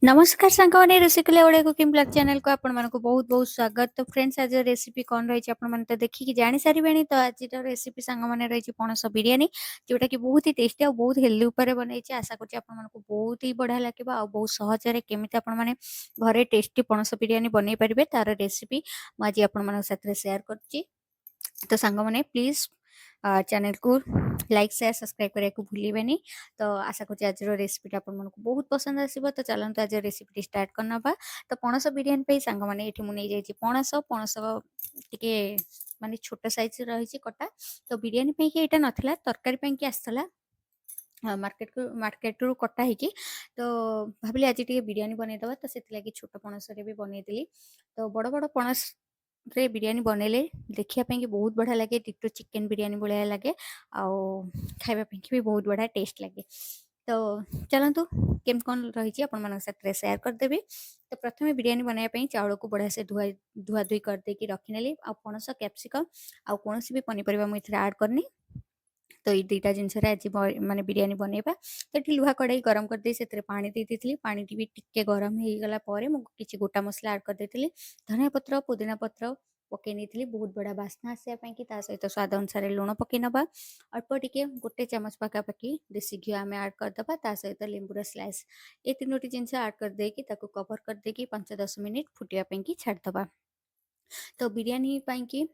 नमस्कार सांगने Rushikulya Odia cooking blog channel को आपण मानक बहुत बहुत स्वागत। तो फ्रेंड्स आज रेसिपी कौन रही आपण माने तो देखिकी जानी सारे। तो आज रेसिपी सांग माने रही पणस बिरियानी जोटा कि बहुत ही टेस्टी और बहुत हेल्दी ऊपर बन आशा कर बहुत ही बढ़िया लगे और बहुत सहज केमी आपण माने घरे टेस्टी पणस बिरियानी बनई पारे तार रेसिपी आज आपण साथ शेयर कर। तो सांग माने प्लीज चैनल को लाइक शेयर सब्सक्राइब करने को भूलिए। तो आशा कर आज रेसिपीटा आपको बहुत पसंद आसो। तो चलते आज रेसिपी स्टार्ट करना। तो पणस बिरियानी सांग मैंने ये मुझे पणस पणस टे माने छोट साइज रही कटा। तो बिरियानी यहाँ नाला तरकारी की आसला मार्केट रू कटा ही। तो भाविली आज बिरियानी बनईदे तो से छोट पणस भी बनईदी। तो बड़ बड़ पणस रे बिरियानी बनैले देखापी कि बहुत बढ़िया लगे डिटो चिकेन बिरियानी भाया लगे खावापी भी बहुत बढ़िया टेस्ट लगे। तो चलतु केम कौन रही आपण साथ शेयर करदेवी। तो प्रथम बिरियानी बनाई चाउल को बढ़िया से धुआ धुई करदे रखिने आपणस कैप्सिकम आउ कौन भी पनीपरिया मुझे आड करनी। तो ये दुईटा जिनस आज माने बिरियानी बनैबा। तो ये लुहा कड़ाई गरम करदे से पानी देती पानी भी टिके गरम हो गला किसी गोटा मसला आड करदे धनिया पत्र पुदीना पत्र पकई नहीं बहुत बड़ा बास्ना आसापी सहित स्वाद अनुसार लुण पकई नवा अल्प टिके गोटे चामच पखापाखि देसी घी आम आड करदे सहित लेंबूर स्लाइस ये तीनोटी जिनस आड करदे कवर करदे 5-10 मिनिट फुटापी छाड़दबा। तो बिरियानी की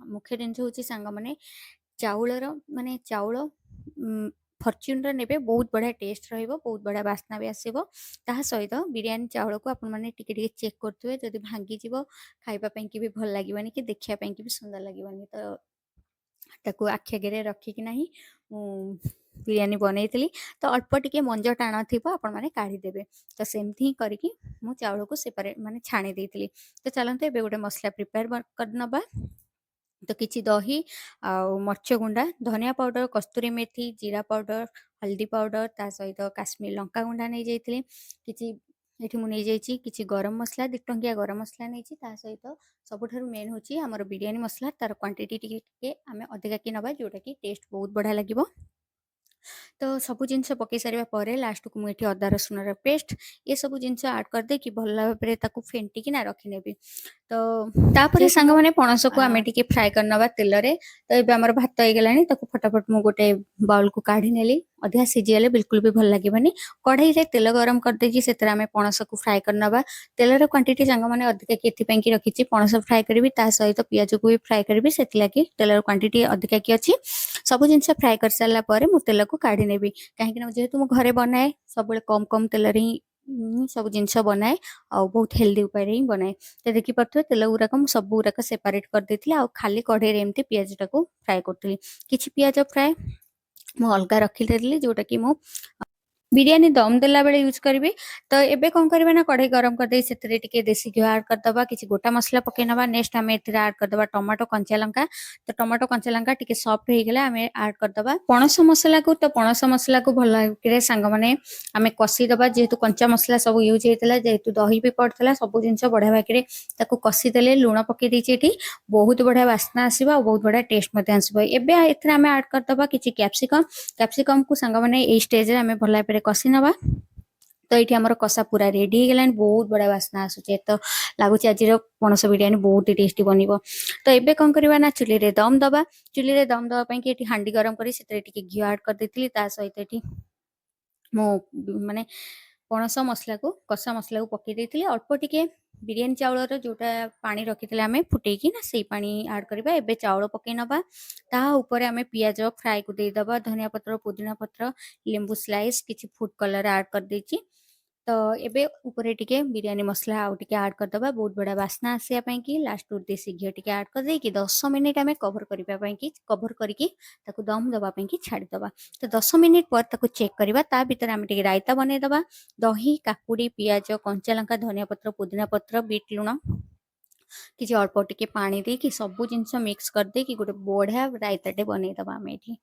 मुख्य जिनस हूँ सांग मैंने चाउलर माने चाउल फॉर्च्यून नेबे बहुत बढ़िया टेस्ट रहिबो बहुत बढ़िया बास्ना भी आसीबो। ताहा सहित बिरियानी चाउल को आपण माने टिके टिके चेक करथुए जदि भांगी जिवो खाइबा पई कि भी भल लागिबानी कि देखिया पई कि भी सुंदर लागिबानी। तो ताकू आखि आगे रखिकी नाही बिरियानी बनईली। तो अल्प टिके मंज टाण थी आपण माने काढ़ी देबे। तो सेमती ही करिकी मु चाउल को सेपरेट माने छाणी देइतिली। तो चलंते एबे गोटे मसला प्रिपेयर करनबा। तो किसी दही मर्च गुंडा धनिया पाउडर कस्तूरी मेथी जीरा पाउडर हल्दी पाउडर ता सहित काश्मीर लंका गुंडा नहीं जाइए किसी ये मुझे किसी गरम मसला 2 टंकिया गरम मसला नहीं सहित सबुठ मेन हूँ आमर बिरियानी मसला तार क्वांटिटी टी आम अधिका कि नवा जोटा कि टेस्ट बहुत बढ़िया लगे। तो सब जिनस पकई सारे लास्ट को मुझे अदा रसुण पेस्ट ये सब जिनस आड करदे कि भल भाव फेंटिकी रखिनेबी। तो तापरे सांग माने पणस को आमे टिके फ्राई करनबा तेल रे। तो ये हमर भात हो गलानी फटाफट मु गोटे बाउल को काढ़ी नेली अधिका सीझीगले बिल्कुल भी भल लगे कढ़ई रे तेल गरम कर देछि सेतरा आमे पणस को फ्राई करनबा। तेलर क्वांटिटी सांग माने अधिका केथि कि रखिछि पणस फ्राई करबी ता सहित पियाज को भी फ्राई करबी सेतिलागी तेलर क्वांटिटी अधिका कि अछि। सब जिनस फ्राई कर सारा पर मु तेल को काढ़ी नेबी कहीं जेहेतु मु घरे बनाए सब कम कम तेल ही सब जिनस बनाए आ बहुत हेल्दी उपाय ही बनाए। तो देखी पारे तेल गुराक सब गुराक सेपरेट कर देती खाली कढ़ई एमती पियाज टाक फ्राए करी किसी पियाज फ्राए मु अलग रखी जोटा कि मु बिरियानी दम देला बेले यूज करी। तो एबे कौन करबे ना कढ़ई गरम कर दे सेतरे टिके देसी घी ऐड करदबा किसी गोटा मसला पकई नबा। नेक्स्ट आम ए ऐड करदबा टमाटो कंचा लंका। तो टमाटो कंचा लंका टिके सॉफ्ट हो गला आम ऐड करदबा पणस मसला को। तो पणस मसला को भल सांग माने आम कषीदबा जेहेतु कंचा मसला सब यूज होता जेहेतु दही भी पड़ता सब जिन बढ़िया भागे कषीदे लुण पकई देती बहुत बढ़िया बास्ना आसो और बहुत बढ़िया टेस्ट आसो। एबे आम ऐड करदबा किसी कैप्सिकम कैप्सिकम को सांग माने ए स्टेज आम भल भाव कषि नवा। तो ये आमर कषा पूरा रेडी हो गलानी बहुत बढ़िया बास्ना आसूचे। तो लगुच आज पणस बिरियानी बहुत ही टेस्टी बनिबो। तो एबे कौन करबा ना चुली रे दम दबा। चुली रे दम दबा पई कि हांडी गरम करी सेतरे टिके घी ऐड कर देतिली ता सहित एटी मो माने पणस मसला को कषा मसला को पकई देतिली अल्प टिके बिरियानी चाउलर जोटा पानी रखी आम फुटेकी ना से पानी ऐड करबा। एबे चाउल पकई नबा ता ऊपर आम पियाज फ्राए को देदबा धनिया पत्र पुदीना पत्र लेंबू स्लाइस किसी फूड कलर ऐड कर देछि। तो एबे ऊपर टिके बिरियानी मसला आउ टिके ऐड करदबा बहुत बड़ा बास्ना आसिया पई कि लास्ट देसी घी टिके ऐड कर दे कि 10 मिनिट आम कवर करिबा पई कि कवर करके ताकू दम दबा पई कि छाड़ी दबा। तो 10 मिनिट पर ताकू चेक करबा ता भीतर आम टिके रायता बनै दबा दही काकुड़ी पियाज कंचा लंका धनिया पत्र पुदीना पत्र बीट लुण किसी अल्प टिके पानी दे कि सब जिनस मिक्स कर दे कि गोटे बढ़िया रायताटे बनै दबा आम एठी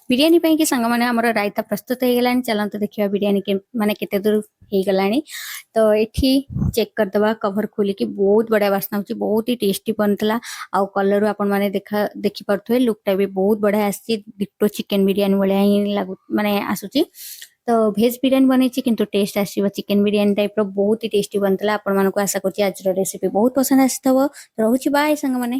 बिरियानी पई कि सांग माने हमर रायता प्रस्तुत हो गलानी। चलंतु देखिबा बिरियानी के माने केते दूर हो गलानी। तो एठी चेक कर दबा कवर खोली कि बहुत बढ़िया बास्ना होची बहुत ही टेस्टी बनतला आ कलर आपण माने देखि परथुए लुकटा भी बहुत बढ़िया आसी डिटो चिकन बिरियानी वाला ही लागु माने आसुची। ତ ଭେଜ୍ ବିରିୟାନୀ ବନେଇଛି କିନ୍ତୁ ଟେଷ୍ଟ ଆସିବ ଚିକେନ ବିରିୟାନୀ ଟାଇପର ବହୁତ ହି ଟେଷ୍ଟି ବନିଥିଲା। ଆପଣମାନଙ୍କୁ ଆଶା କରୁଛି ଆଜିର ରେସିପି ବହୁତ ପସନ୍ଦ ଆସିଥିବ। ରହୁଛି ବାଏ ସାଙ୍ଗମାନେ।